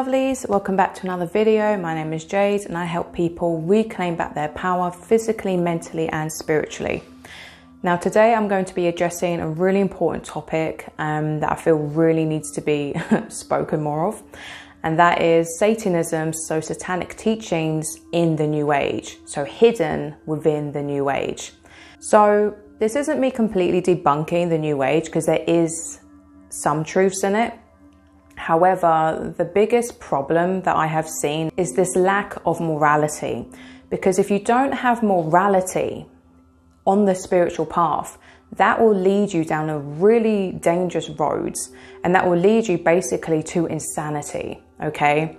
lovelies, welcome back to another video. My name is Jade and I help people reclaim back their power physically, mentally and spiritually. Now today I'm going to be addressing a really important topic that I feel really needs to be spoken more of, and that is Satanism, so satanic teachings in the New Age, so hidden within the New Age. So this isn't me completely debunking the New Age, because there is some truths in it. However, the biggest problem that I have seen is this lack of morality, because if you don't have morality on the spiritual path, that will lead you down a really dangerous road, and that will lead you basically to insanity, okay,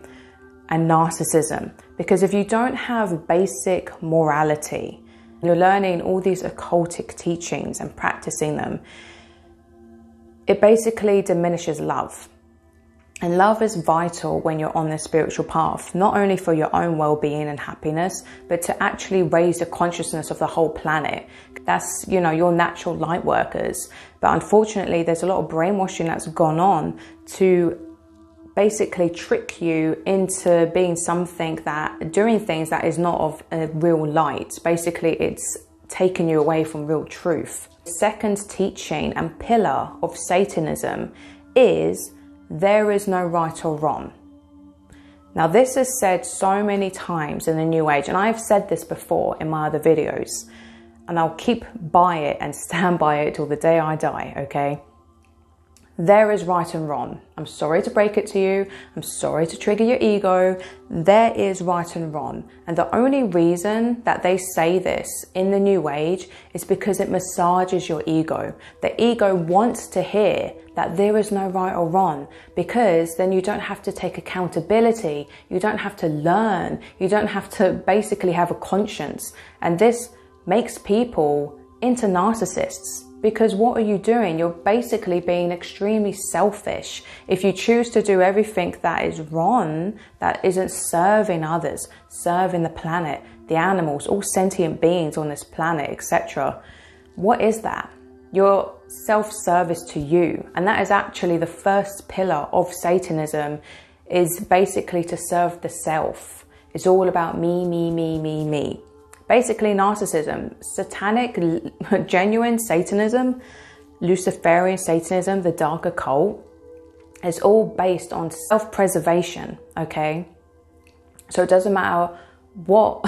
and narcissism. Because if you don't have basic morality, you're learning all these occultic teachings and practicing them, it basically diminishes love. And love is vital when you're on the spiritual path, not only for your own well-being and happiness, but to actually raise the consciousness of the whole planet. That's, you know, your natural light workers. But unfortunately, there's a lot of brainwashing that's gone on to basically trick you into being something that, doing things that is not of a real light. Basically, it's taking you away from real truth. The second teaching and pillar of Satanism is there is no right or wrong. Now this is said so many times in the New Age, and I've said this before in my other videos, and I'll keep by it and stand by it till the day I die, okay? There is right and wrong. I'm sorry to break it to you. I'm sorry to trigger your ego. There is right and wrong. And the only reason that they say this in the New Age is because it massages your ego. The ego wants to hear that there is no right or wrong, because then you don't have to take accountability. You don't have to learn. You don't have to basically have a conscience. And this makes people into narcissists. Because what are you doing? You're basically being extremely selfish. If you choose to do everything that is wrong, that isn't serving others, serving the planet, the animals, all sentient beings on this planet, etc. What is that? Your self-service to you. And that is actually the first pillar of Satanism, is basically to serve the self. It's all about me, me, me, me, me. Basically narcissism, satanic, genuine Satanism, Luciferian Satanism, the dark occult, is all based on self-preservation, okay? So it doesn't matter what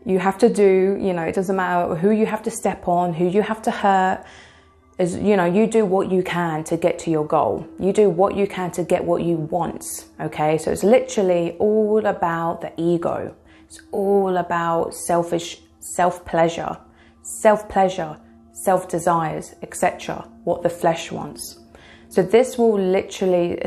you have to do, you know, it doesn't matter who you have to step on, who you have to hurt, you know, you do what you can to get to your goal. You do what you can to get what you want, okay? So it's literally all about the ego. It's all about self-pleasure, self-desires, etc. What the flesh wants. So this will literally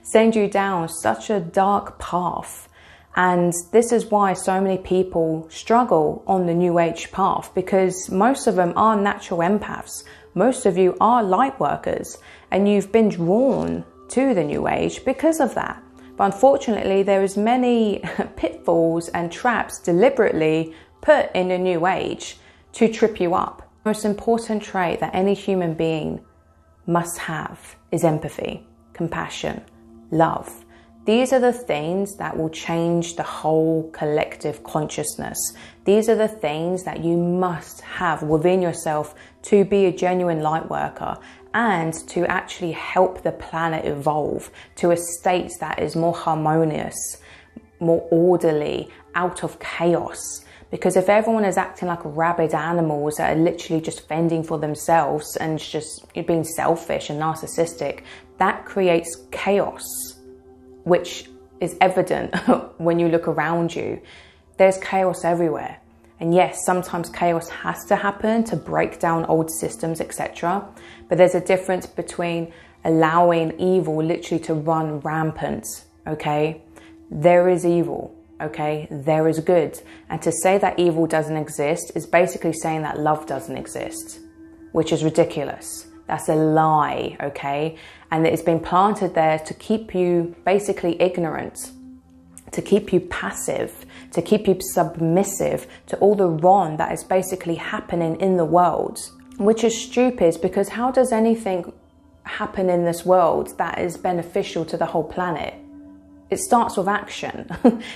send you down such a dark path. And this is why so many people struggle on the New Age path, because most of them are natural empaths. Most of you are light workers, and you've been drawn to the New Age because of that. But unfortunately, there is many pitfalls and traps deliberately put in the New Age to trip you up. The most important trait that any human being must have is empathy, compassion, love. These are the things that will change the whole collective consciousness. These are the things that you must have within yourself to be a genuine light worker, and to actually help the planet evolve to a state that is more harmonious, more orderly, out of chaos. Because if everyone is acting like rabid animals that are literally just fending for themselves and just being selfish and narcissistic, that creates chaos, which is evident when you look around you. There's chaos everywhere. And yes, sometimes chaos has to happen to break down old systems, etc. But there's a difference between allowing evil literally to run rampant, okay? There is evil, okay? There is good. And to say that evil doesn't exist is basically saying that love doesn't exist, which is ridiculous. That's a lie, okay? And it's been planted there to keep you basically ignorant, to keep you passive, to keep you submissive to all the wrong that is basically happening in the world, which is stupid, because how does anything happen in this world that is beneficial to the whole planet? It starts with action.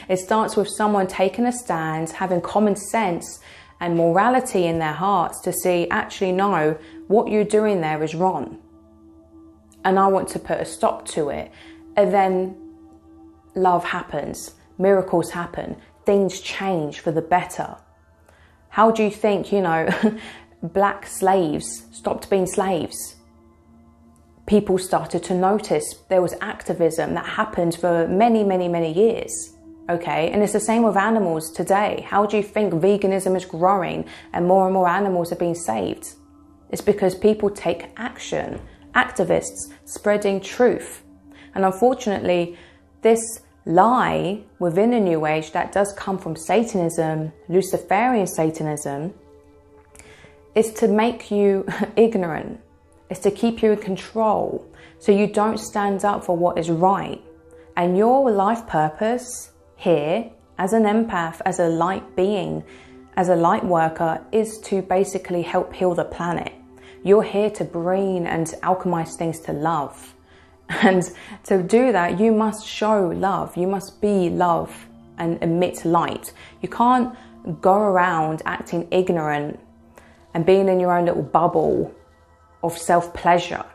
It starts with someone taking a stand, having common sense and morality in their hearts to see, actually, no, what you're doing there is wrong. And I want to put a stop to it. And then love happens, miracles happen, things change for the better. How do you think, black slaves stopped being slaves? People started to notice there was activism that happened for many, many, many years. Okay, and it's the same with animals today. How do you think veganism is growing and more animals are being saved? It's because people take action, activists spreading truth. And unfortunately, this lie within the New Age that does come from Satanism, Luciferian Satanism, is to make you ignorant. It's to keep you in control so you don't stand up for what is right. And your life purpose here, as an empath, as a light being, as a light worker, is to basically help heal the planet. You're here to bring and alchemize things to love. And to do that, you must show love. You must be love and emit light. You can't go around acting ignorant and being in your own little bubble of self-pleasure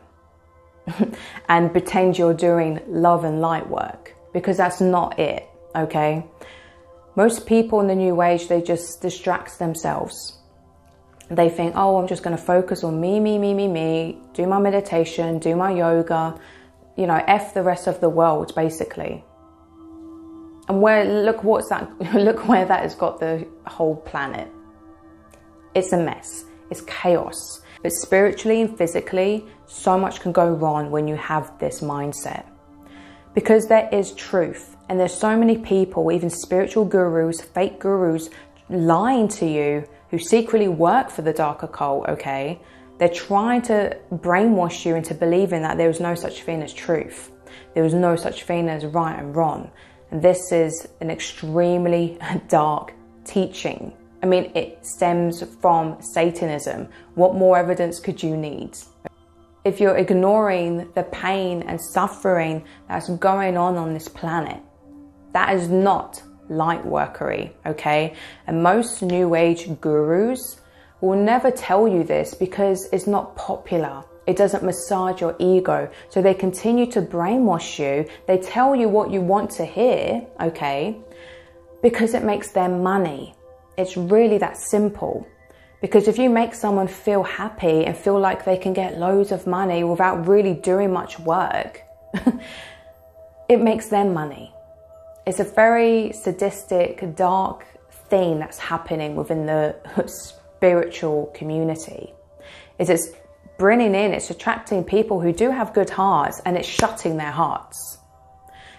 and pretend you're doing love and light work, because that's not it. Okay, most people in the New Age, they just distract themselves. They think, oh, I'm just going to focus on me, do my meditation, do my yoga, F the rest of the world, basically. And look where that has got the whole planet. It's a mess. It's chaos. But spiritually and physically, so much can go wrong when you have this mindset. Because there is truth. And there's so many people, even spiritual gurus, fake gurus, lying to you, who secretly work for the dark occult, okay? They're trying to brainwash you into believing that there is no such thing as truth. There is no such thing as right and wrong. And this is an extremely dark teaching. I mean, it stems from Satanism. What more evidence could you need? If you're ignoring the pain and suffering that's going on this planet, that is not light workery, okay? And most New Age gurus will never tell you this because it's not popular. It doesn't massage your ego. So they continue to brainwash you. They tell you what you want to hear, okay? Because it makes them money. It's really that simple. Because if you make someone feel happy and feel like they can get loads of money without really doing much work, it makes them money. It's a very sadistic, dark thing that's happening within the spiritual community. It's bringing in, it's attracting people who do have good hearts, and it's shutting their hearts.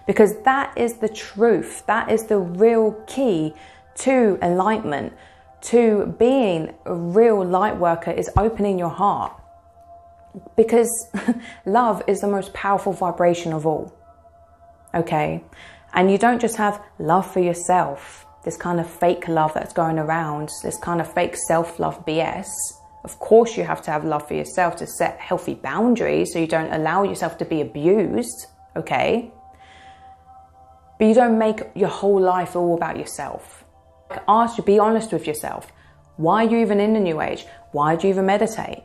Because that is the truth. That is the real key to enlightenment, to being a real light worker, is opening your heart. Because love is the most powerful vibration of all. Okay? And you don't just have love for yourself, this kind of fake love that's going around, this kind of fake self-love BS. Of course you have to have love for yourself to set healthy boundaries so you don't allow yourself to be abused, okay? But you don't make your whole life all about yourself. Ask you, be honest with yourself. Why are you even in the New Age? Why do you even meditate?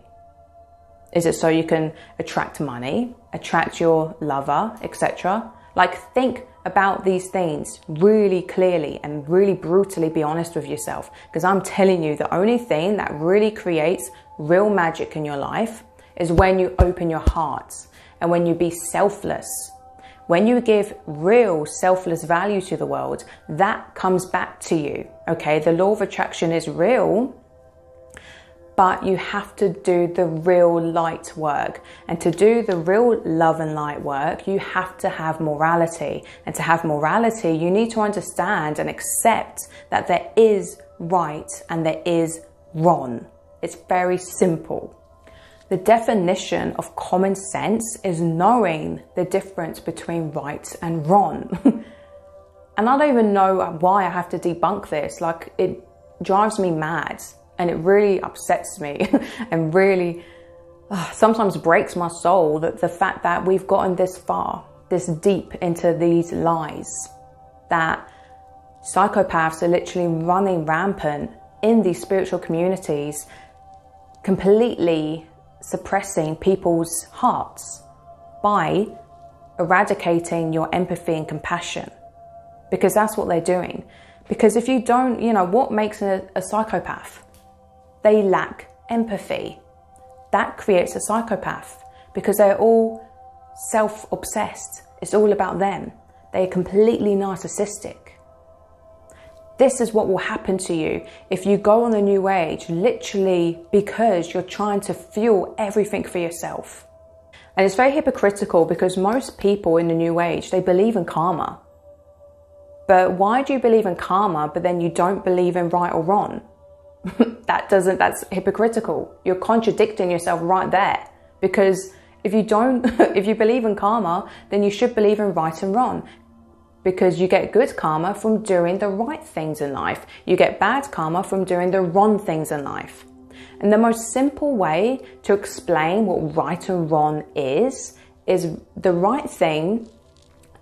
Is it so you can attract money, attract your lover, etc.? Like, think about these things really clearly and really brutally be honest with yourself. Because I'm telling you, the only thing that really creates real magic in your life is when you open your heart and when you be selfless. When you give real selfless value to the world, that comes back to you. Okay, the law of attraction is real, but you have to do the real light work. And to do the real love and light work, you have to have morality. And to have morality, you need to understand and accept that there is right and there is wrong. It's very simple. The definition of common sense is knowing the difference between right and wrong. And I don't even know why I have to debunk this. Like, it drives me mad. And it really upsets me and really sometimes breaks my soul, that the fact that we've gotten this far. this deep into these lies that psychopaths are literally running rampant in these spiritual communities, completely suppressing people's hearts by eradicating your empathy and compassion, because that's what they're doing. Because if you don't, what makes a psychopath? They lack empathy. That creates a psychopath, because they're all self-obsessed. It's all about them. They're completely narcissistic. This is what will happen to you if you go on the New Age, literally because you're trying to fuel everything for yourself. And it's very hypocritical, because most people in the New Age, they believe in karma. But why do you believe in karma, but then you don't believe in right or wrong? That's hypocritical. You're contradicting yourself right there. Because if you believe in karma, then you should believe in right and wrong. Because you get good karma from doing the right things in life. You get bad karma from doing the wrong things in life. And the most simple way to explain what right and wrong is the right thing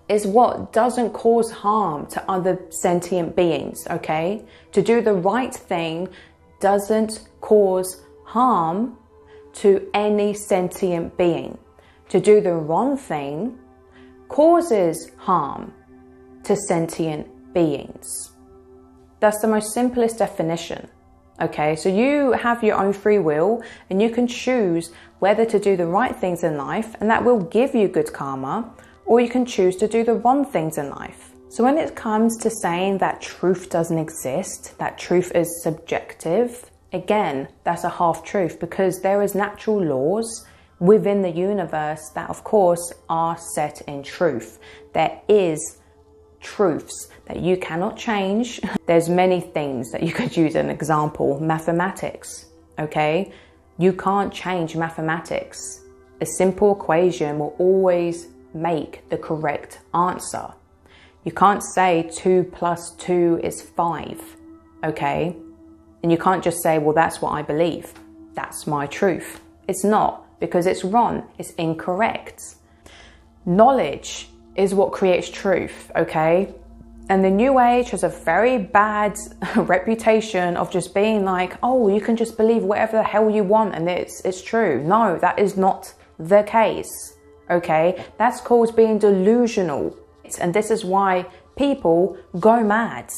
is what doesn't cause harm to other sentient beings, okay? To do the right thing doesn't cause harm to any sentient being. To do the wrong thing causes harm to sentient beings. That's the most simplest definition. Okay, so you have your own free will, and you can choose whether to do the right things in life, and that will give you good karma, or you can choose to do the wrong things in life. So when it comes to saying that truth doesn't exist, that truth is subjective, again, that's a half truth, because there is natural laws within the universe that of course are set in truth. There is truths that you cannot change. There's many things that you could use an example. Mathematics, okay? You can't change mathematics. A simple equation will always make the correct answer. You can't say 2 + 2 is 5, okay? And you can't just say, well, that's what I believe. That's my truth. It's not, because it's wrong. It's incorrect. Knowledge is what creates truth, okay? And the New Age has a very bad reputation of just being like, oh, you can just believe whatever the hell you want and it's true. No, that is not the case, okay? That's called being delusional. And this is why people go mad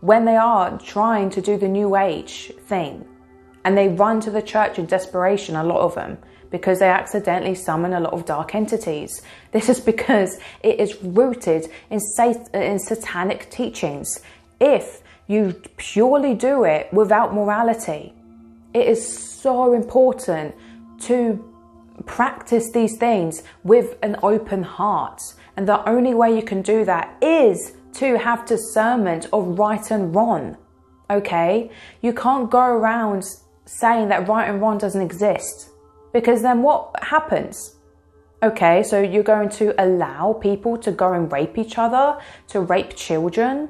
when they are trying to do the New Age thing. And they run to the church in desperation, a lot of them, because they accidentally summon a lot of dark entities. This is because it is rooted in satanic teachings. If you purely do it without morality, it is so important to practice these things with an open heart. And the only way you can do that is to have discernment of right and wrong, okay? You can't go around saying that right and wrong doesn't exist, because then what happens? Okay, so you're going to allow people to go and rape each other, to rape children,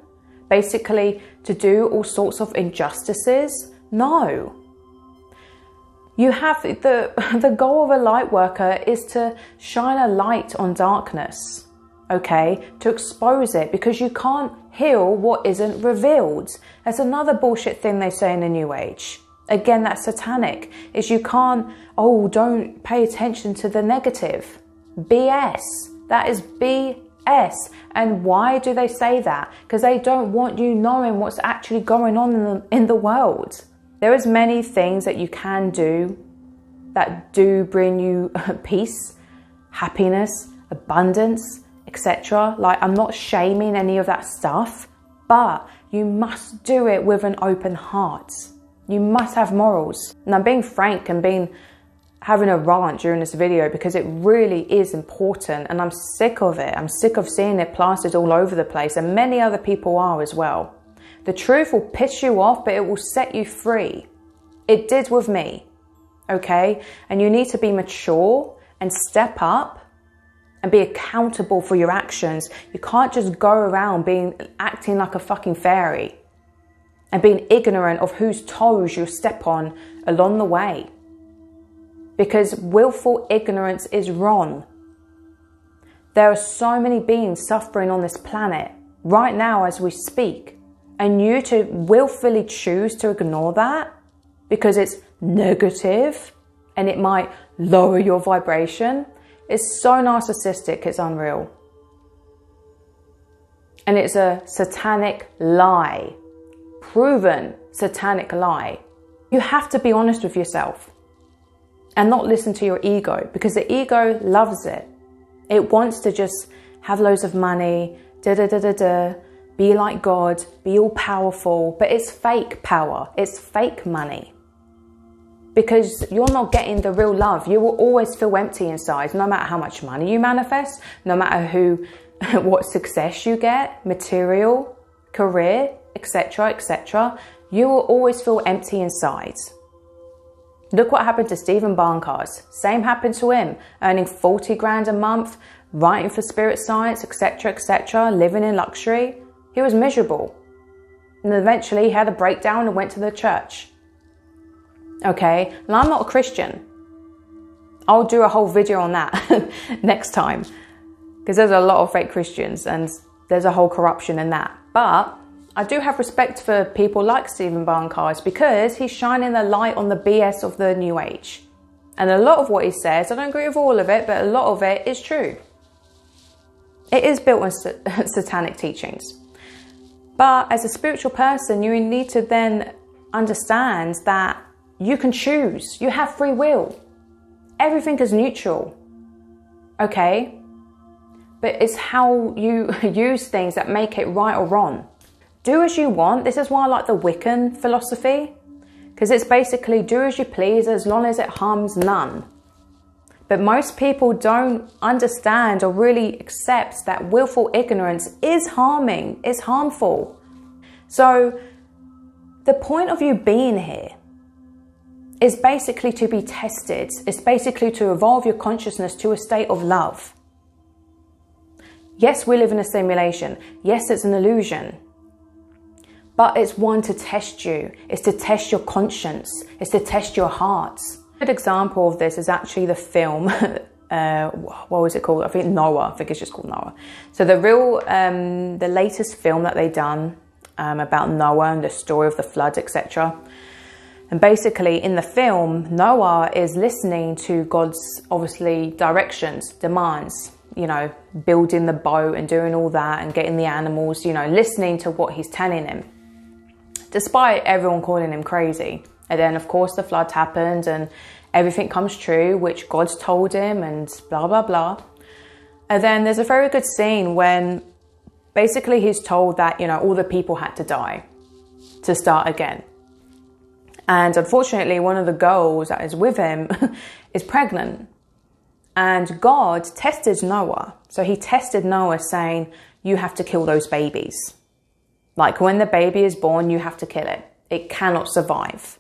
basically to do all sorts of injustices? No. You have the goal of a light worker is to shine a light on darkness, okay, to expose it, because you can't heal what isn't revealed. That's another bullshit thing they say in the New Age. Again, that's satanic, is you can't, oh, don't pay attention to the negative. BS. That is BS. And why do they say that? Because they don't want you knowing what's actually going on in the world. There is many things that you can do that do bring you peace, happiness, abundance, etc. Like, I'm not shaming any of that stuff, but you must do it with an open heart. You must have morals. And I'm being frank and having a rant during this video because it really is important, and I'm sick of it. I'm sick of seeing it plastered all over the place, and many other people are as well. The truth will piss you off, but it will set you free. It did with me, okay? And you need to be mature and step up and be accountable for your actions. You can't just go around acting like a fucking fairy and being ignorant of whose toes you step on along the way. Because willful ignorance is wrong. There are so many beings suffering on this planet right now as we speak. And you to willfully choose to ignore that because it's negative and it might lower your vibration. It's so narcissistic, it's unreal. And it's a satanic lie. Proven satanic lie. You have to be honest with yourself and not listen to your ego, because the ego loves it. It wants to just have loads of money, be like God, be all powerful, but it's fake power. It's fake money. Because you're not getting the real love. You will always feel empty inside, no matter how much money you manifest, no matter what success you get, material, career, etc., etc. You will always feel empty inside. Look what happened to Stephen Barncars. Same happened to him, earning 40 grand a month, writing for Spirit Science, etc., etc., living in luxury. He was miserable. And eventually he had a breakdown and went to the church. Okay, and I'm not a Christian. I'll do a whole video on that next time, because there's a lot of fake Christians and there's a whole corruption in that. But I do have respect for people like Stephen Barncars, because he's shining the light on the BS of the New Age. And a lot of what he says, I don't agree with all of it, but a lot of it is true. It is built on satanic teachings. But as a spiritual person, you need to then understand that you can choose. You have free will. Everything is neutral. Okay? But it's how you use things that make it right or wrong. Do as you want. This is why I like the Wiccan philosophy, because it's basically do as you please as long as it harms none. But most people don't understand or really accept that willful ignorance is harming, is harmful. So the point of you being here is basically to be tested. It's basically to evolve your consciousness to a state of love. Yes, we live in a simulation. Yes, it's an illusion. But it's one to test you. It's to test your conscience. It's to test your heart. A good example of this is actually the film, what was it called? I think Noah. I think it's just called Noah. So the latest film that they done about Noah and the story of the flood, etc. And basically in the film, Noah is listening to God's, obviously, directions, demands, you know, building the boat and doing all that and getting the animals, you know, listening to what he's telling him, despite everyone calling him crazy. And then, of course, the flood happened and everything comes true, which God's told him, and blah, blah, blah. And then there's a very good scene when basically he's told that, you know, all the people had to die to start again. And unfortunately, one of the girls that is with him is pregnant. And God tested Noah. So he tested Noah saying, you have to kill those babies. Like when the baby is born, you have to kill it. It cannot survive.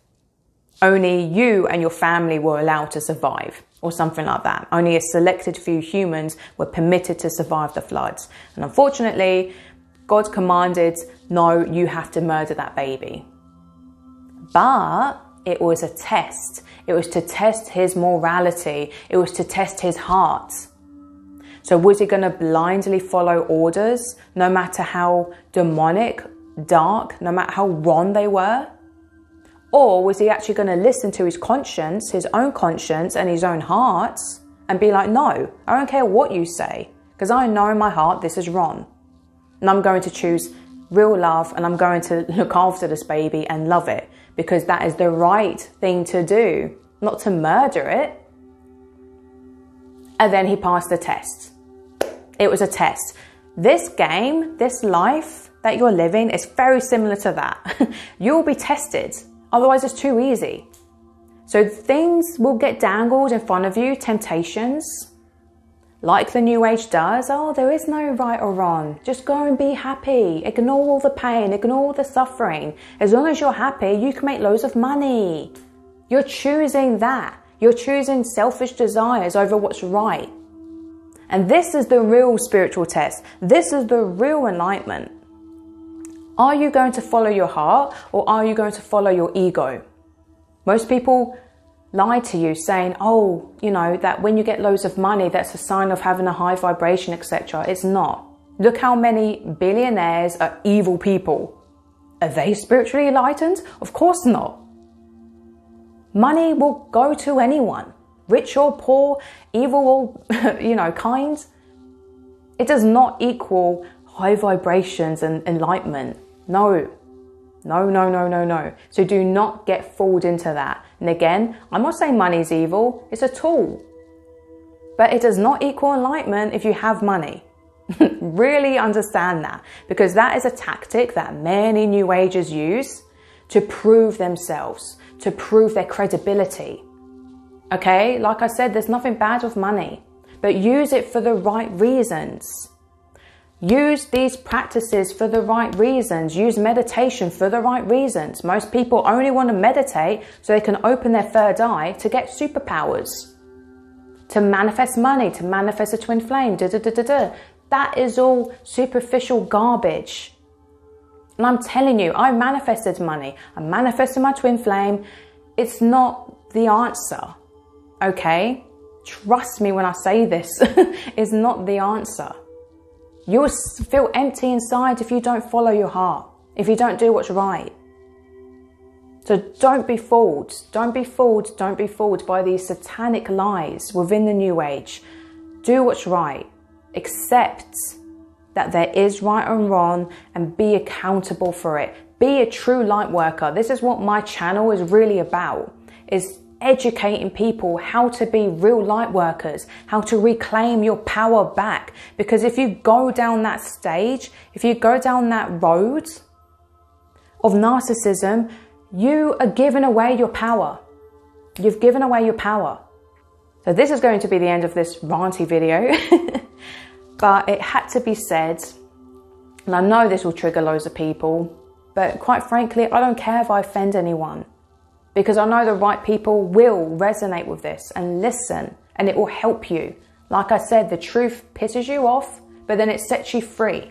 Only you and your family were allowed to survive, or something like that. Only a selected few humans were permitted to survive the floods. And unfortunately, God commanded, no, you have to murder that baby. But it was a test. It was to test his morality. It was to test his heart. So was he going to blindly follow orders, no matter how demonic, dark, no matter how wrong they were? Or was he actually going to listen to his conscience, his own conscience and his own heart, and be like, no, I don't care what you say, because I know in my heart this is wrong. And I'm going to choose real love, and I'm going to look after this baby and love it, because that is the right thing to do, not to murder it. And then he passed the test. It was a test. This game, this life that you're living is very similar to that. You'll be tested. Otherwise, it's too easy. So things will get dangled in front of you, temptations, like the New Age does. Oh, there is no right or wrong. Just go and be happy. Ignore all the pain, ignore all the suffering. As long as you're happy, you can make loads of money. You're choosing that. You're choosing selfish desires over what's right. And this is the real spiritual test. This is the real enlightenment. Are you going to follow your heart, or are you going to follow your ego? Most people lie to you saying, oh, you know, that when you get loads of money, that's a sign of having a high vibration, etc. It's not. Look how many billionaires are evil people. Are they spiritually enlightened? Of course not. Money will go to anyone, rich or poor, evil or, you know, kind. It does not equal high vibrations and enlightenment. No. No, no, no, no, no. So do not get fooled into that. And again, I'm not saying money is evil. It's a tool. But it does not equal enlightenment if you have money. Really understand that. Because that is a tactic that many New Agers use to prove themselves, to prove their credibility. Okay? Like I said, there's nothing bad with money. But use it for the right reasons. Use these practices for the right reasons. Use meditation for the right reasons. Most people only want to meditate so they can open their third eye to get superpowers, to manifest money, to manifest a twin flame. That is all superficial garbage. And I'm telling you, I manifested money. I manifested my twin flame. It's not the answer. Okay? Trust me when I say this. It's not the answer. You'll feel empty inside if you don't follow your heart, if you don't do what's right. So don't be fooled. Don't be fooled. Don't be fooled by these satanic lies within the New Age. Do what's right. Accept that there is right and wrong and be accountable for it. Be a true light worker. This is what my channel is really about, is educating people how to be real light workers, how to reclaim your power back. Because if you go down that stage, if you go down that road of narcissism, you are giving away your power. You've given away your power. So this is going to be the end of this ranty video, but it had to be said. And I know this will trigger loads of people, but quite frankly, I don't care if I offend anyone. Because I know the right people will resonate with this and listen, and it will help you. Like I said, the truth pisses you off, but then it sets you free.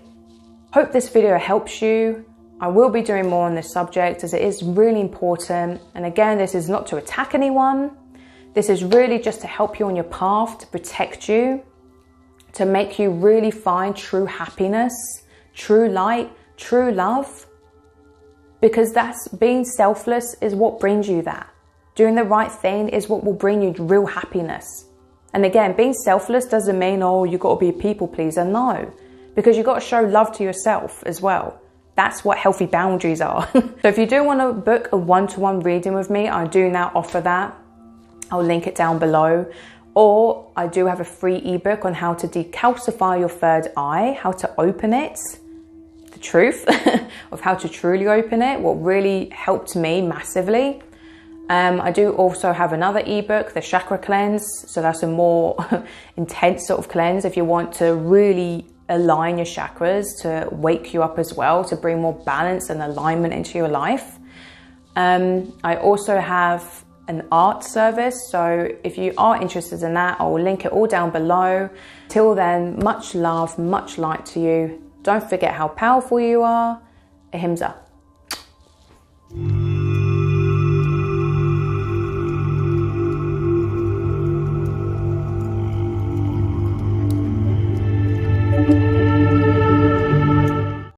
Hope this video helps you. I will be doing more on this subject as it is really important. And again, this is not to attack anyone. This is really just to help you on your path, to protect you, to make you really find true happiness, true light, true love. Because that's being selfless is what brings you that. Doing the right thing is what will bring you real happiness. And again, being selfless doesn't mean, oh, you've got to be a people pleaser. No, because you've got to show love to yourself as well. That's what healthy boundaries are. So if you do want to book a one-to-one reading with me, I do now offer that. I'll link it down below. Or I do have a free ebook on how to decalcify your third eye, how to open it. The truth of how to truly open it, what really helped me massively. I do also have another ebook, the chakra cleanse. So that's a more intense sort of cleanse if you want to really align your chakras, to wake you up as well, to bring more balance and alignment into your life. I also have an art service. So if you are interested in that, I will link it all down below. Till then, much love, much light to you. Don't forget how powerful you are. Ahimsa.